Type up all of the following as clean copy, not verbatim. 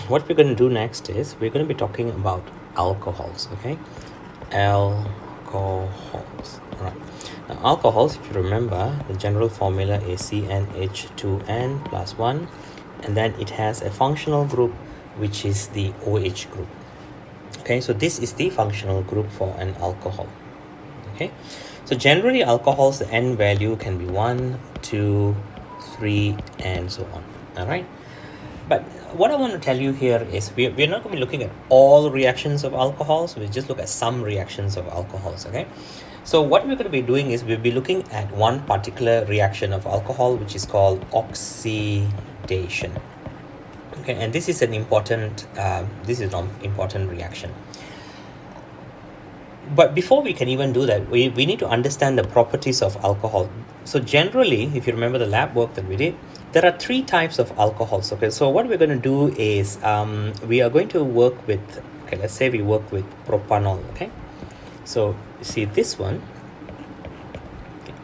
what we're going to do next is we're going to be talking about alcohols. Okay, alcohols. All right. Now, alcohols, if you remember, the general formula is CnH2n plus 1, and then it has a functional group which is the OH group. Okay, so this is the functional group for an alcohol. Okay, so generally alcohols, the N value can be 1, 2, 3, and so on. All right. But what I want to tell you here is we're not going to be looking at all reactions of alcohols. We'll just look at some reactions of alcohols. Okay. So what we're going to be doing is we'll be looking at one particular reaction of alcohol, which is called oxidation. Okay, and this is an important reaction. But before we can even do that, we need to understand the properties of alcohol. So generally, if you remember the lab work that we did, there are 3 types of alcohols. Okay, so what we're going to do is we are going to work with, okay, let's say we work with propanol. Okay, so you see this one,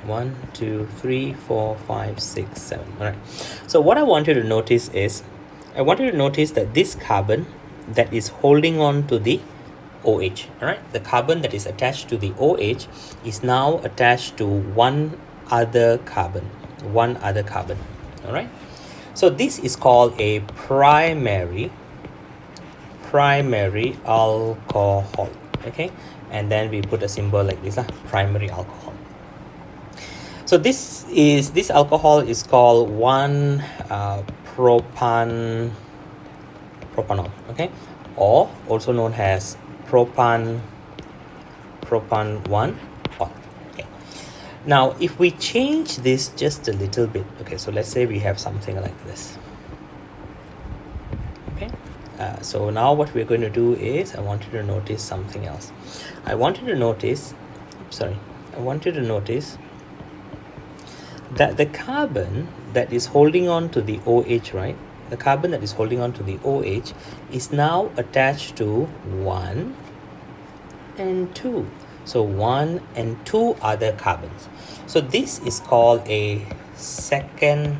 1, 2, 3, 4, 5, 6, 7. All right, so what I want you to notice is I want you to notice that this carbon that is holding on to the OH, all right, the carbon that is attached to the OH is now attached to one other carbon, all right. So this is called a primary alcohol. Okay, and then we put a symbol like this, primary alcohol. So this alcohol is called 1-propanol, okay, or also known as propan 1 oil. Okay, now if we change this just a little bit, okay, so let's say we have something like this. Okay, so now what we're going to do is I want you to notice something else. I want you to notice that the carbon that is holding on to the OH, right, the carbon that is holding on to the OH is now attached to 1 and 2. So 1 and 2 other carbons. So this is called a secondary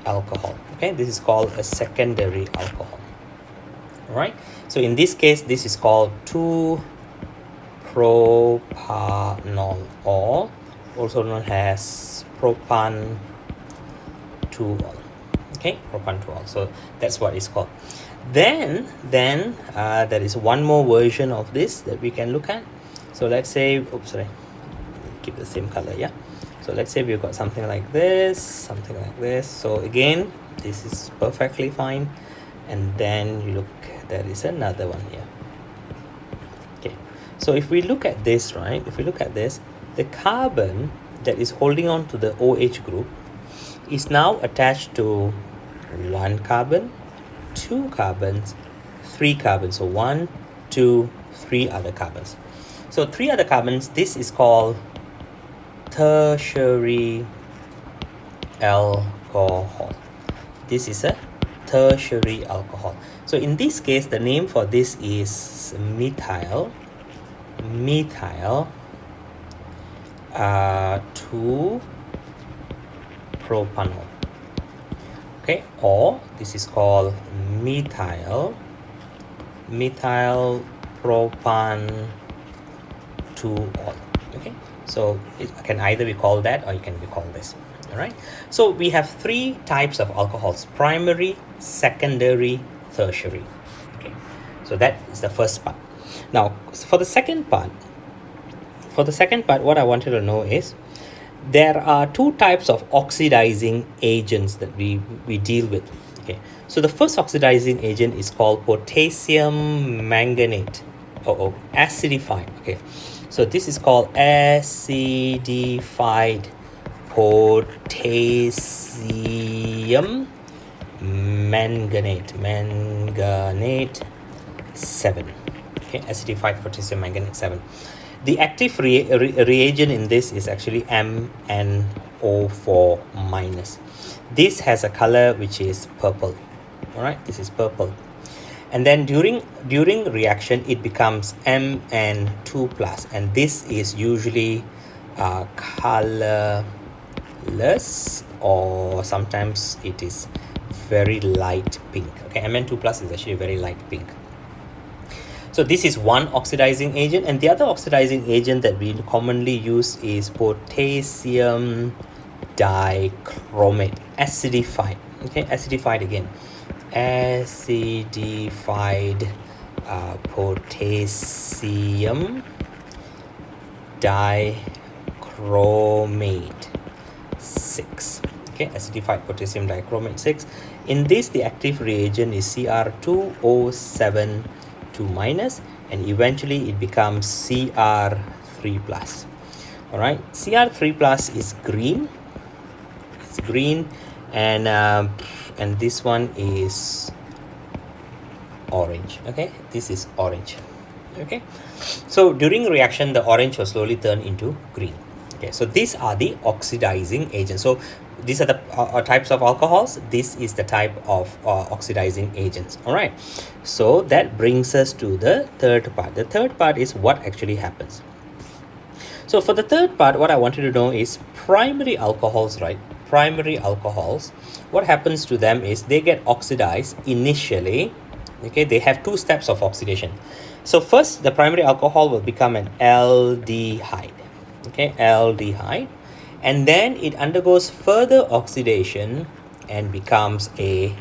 alcohol. Okay, this is called a secondary alcohol. All right. So in this case, this is called 2-propanol, or also known as propan 2-ol. Okay, propan 2-ol. So that's what it's called. Then there is one more version of this that we can look at. So let's say, keep the same color, yeah. So let's say we've got something like this, So again, this is perfectly fine. And then you look, there is another one here. Okay, so if we look at this, right, the carbon that is holding on to the OH group is now attached to 1 carbon, 2 carbons, 3 carbons. So 1, 2, 3 other carbons. So 3 other carbons, this is called tertiary alcohol. This is a tertiary alcohol. So in this case, the name for this is methyl 2-propanol. Okay, or this is called methyl propan 2-ol. Okay, so it can either be called that or it can be called this. All right, so we have 3 types of alcohols: primary, secondary, tertiary. Okay, so that is the first part. Now for the second part, what I want you to know is there are 2 types of oxidizing agents that we deal with. Okay, so the first oxidizing agent is called potassium manganate, acidified. Okay, so this is called acidified potassium manganate 7. Okay, acidified potassium manganate 7. The active reagent in this is actually MnO4 minus. This has a color which is purple. All right, this is purple. And then during reaction, it becomes Mn2 plus, and this is usually colorless or sometimes it is very light pink. Okay, Mn2 plus is actually very light pink. So this is one oxidizing agent, and the other oxidizing agent that we commonly use is potassium dichromate, acidified. Okay, acidified again, acidified potassium dichromate 6. Okay, acidified potassium dichromate 6. In this, the active reagent is Cr2O7 2-, and eventually it becomes Cr3+. All right, Cr3+ is green. It's green, and this one is orange. Okay, this is orange. Okay, so during reaction, the orange will slowly turn into green. Okay, so these are the oxidizing agents. So these are the types of alcohols. This is the type of oxidizing agents. All right, so that brings us to the third part. The third part is what actually happens. So for the third part, what I wanted to know is primary alcohols, right? Primary alcohols, what happens to them is they get oxidized initially. Okay, they have two steps of oxidation. So first, the primary alcohol will become an aldehyde. Okay, aldehyde, and then it undergoes further oxidation and becomes a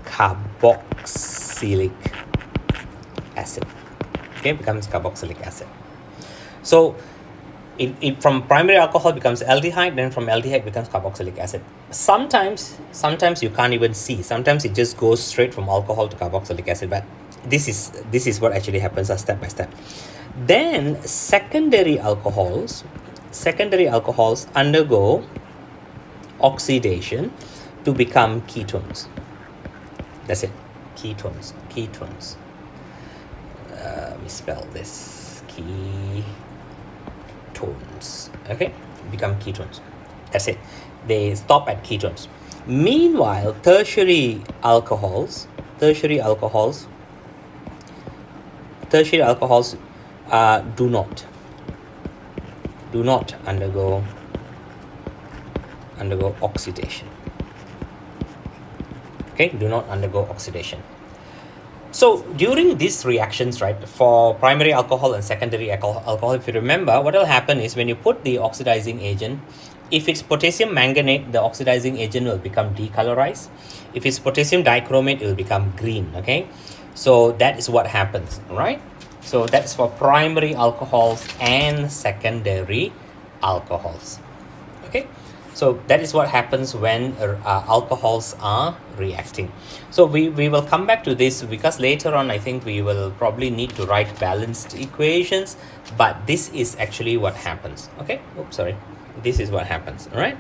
carboxylic acid. Okay, becomes carboxylic acid. So it from primary alcohol becomes aldehyde, then from aldehyde becomes carboxylic acid. Sometimes you can't even see. Sometimes it just goes straight from alcohol to carboxylic acid, but this is what actually happens step by step. Then secondary alcohols undergo oxidation to become ketones. That's it, ketones. Let me spell this, ketones. Okay, become ketones. That's it, they stop at ketones. Meanwhile, tertiary alcohols do not undergo oxidation. Okay, do not undergo oxidation. So during these reactions, right, for primary alcohol and secondary alcohol, if you remember, what will happen is when you put the oxidizing agent, if it's potassium manganate, the oxidizing agent will become decolorized. If it's potassium dichromate, it will become green. Okay, so that is what happens, right? So that's for primary alcohols and secondary alcohols. Okay, so that is what happens when alcohols are reacting. So we will come back to this because later on I think we will probably need to write balanced equations, but this is actually what happens. Okay, oops, sorry, this is what happens. All right,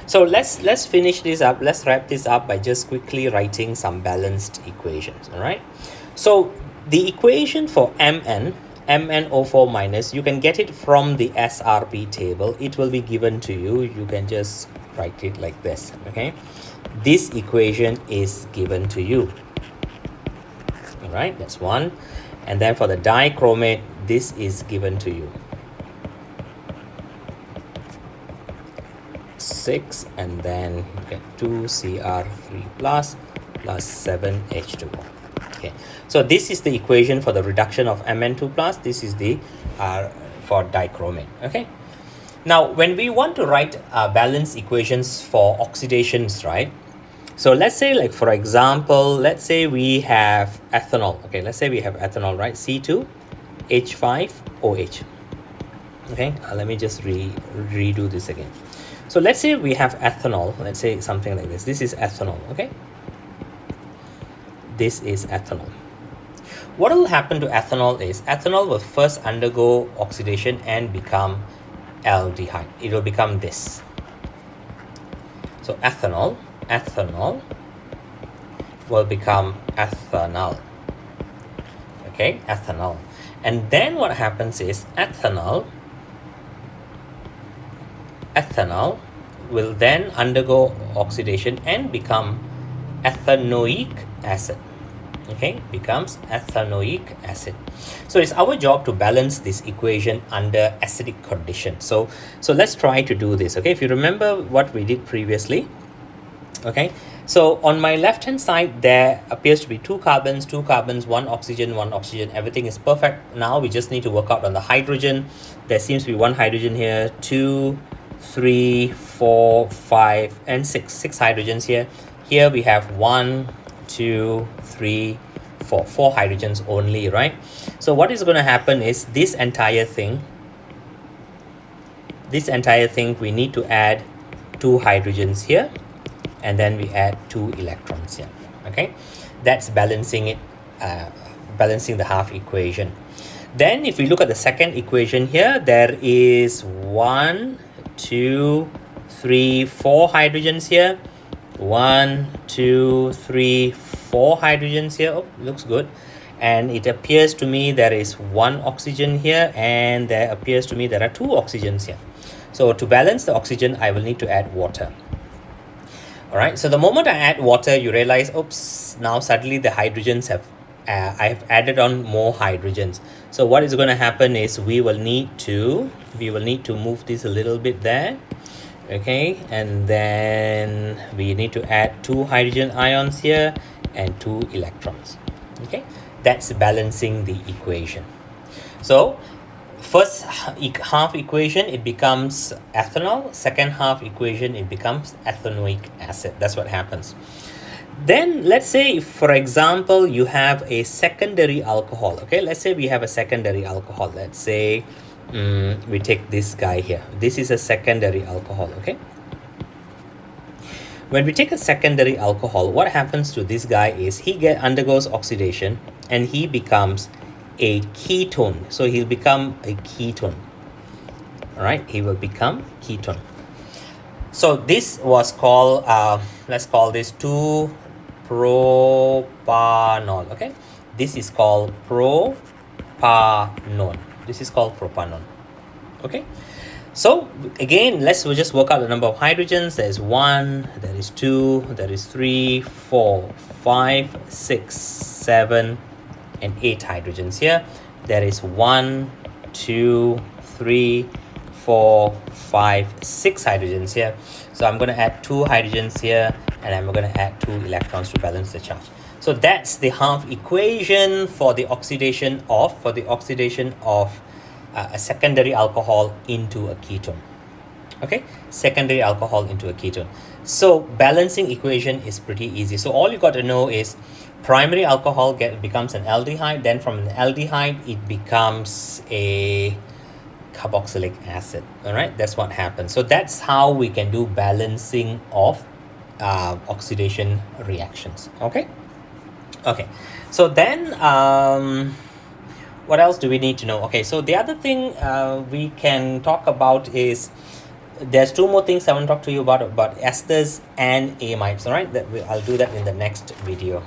so let's finish this up. Let's wrap this up by just quickly writing some balanced equations. All right, so the equation for MnO4 minus, you can get it from the SRP table. It will be given to you. You can just write it like this. Okay, this equation is given to you. All right, that's one. And then for the dichromate, this is given to you, 6, and then you get 2Cr3 plus 7H2O. Okay, so this is the equation for the reduction of Mn2 plus. This is the for dichromate. Okay, now when we want to write balancce equations for oxidations, right? So let's say, like for example, let's say we have ethanol. Okay, let's say we have ethanol, right? C2H5OH. Okay, let me just redo this again. So let's say we have ethanol. Let's say something like this. This is ethanol. Okay, this is ethanol. What will happen to ethanol is ethanol will first undergo oxidation and become aldehyde. It will become this. So ethanol will become ethanol. Okay, ethanol. And then what happens is ethanol will then undergo oxidation and become ethanoic acid. Okay, becomes ethanoic acid. So it's our job to balance this equation under acidic conditions. So let's try to do this. Okay, if you remember what we did previously, okay, so on my left hand side there appears to be two carbons, one oxygen, everything is perfect. Now we just need to work out on the hydrogen. There seems to be one hydrogen here, 2, 3, 4, 5 and 6 hydrogens here. Here we have 1, 2, 3, 4 hydrogens only, right? So what is going to happen is this entire thing we need to add 2 hydrogens here, and then we add 2 electrons here. Okay, that's balancing it, balancing the half equation. Then if we look at the second equation here, there is 1, 2, 3, 4 hydrogens here, 1, 2, 3, 4 hydrogens here. Oh, looks good. And it appears to me there is 1 oxygen here, and there appears to me there are 2 oxygens here. So to balance the oxygen, I will need to add water. All right, so the moment I add water, you realize, oops, now suddenly the hydrogens have, I've added on more hydrogens. So what is going to happen is we will need to move this a little bit there. Okay, and then we need to add 2 hydrogen ions here and 2 electrons. Okay, that's balancing the equation. So first half equation, it becomes ethanol. Second half equation, it becomes ethanoic acid. That's what happens. Then let's say, if, for example, you have a secondary alcohol. Okay, let's say we have a secondary alcohol. Let's say we take this guy here. This is a secondary alcohol. Okay, when we take a secondary alcohol, what happens to this guy is he undergoes oxidation and he becomes a ketone. So he'll become a ketone. All right, he will become ketone. So this was called, let's call this 2-propanol. Okay, this is called propanol. This is called propanol. Okay, so again, let's just work out the number of hydrogens. There is 1, there is 2, there is 3, 4, 5, 6, 7 and 8 hydrogens here. There is 1, 2, 3, 4, 5, 6 hydrogens here. So I'm going to add 2 hydrogens here, and I'm going to add 2 electrons to balance the charge. So that's the half equation for the oxidation of a secondary alcohol into a ketone. Okay, secondary alcohol into a ketone. So balancing equation is pretty easy. So all you got to know is primary alcohol becomes an aldehyde, then from an aldehyde it becomes a carboxylic acid. All right, that's what happens. So that's how we can do balancing of oxidation reactions. Okay, so then what else do we need to know? Okay, so the other thing we can talk about is, there's 2 more things I want to talk to you about esters and amides. All right, I'll do that in the next video.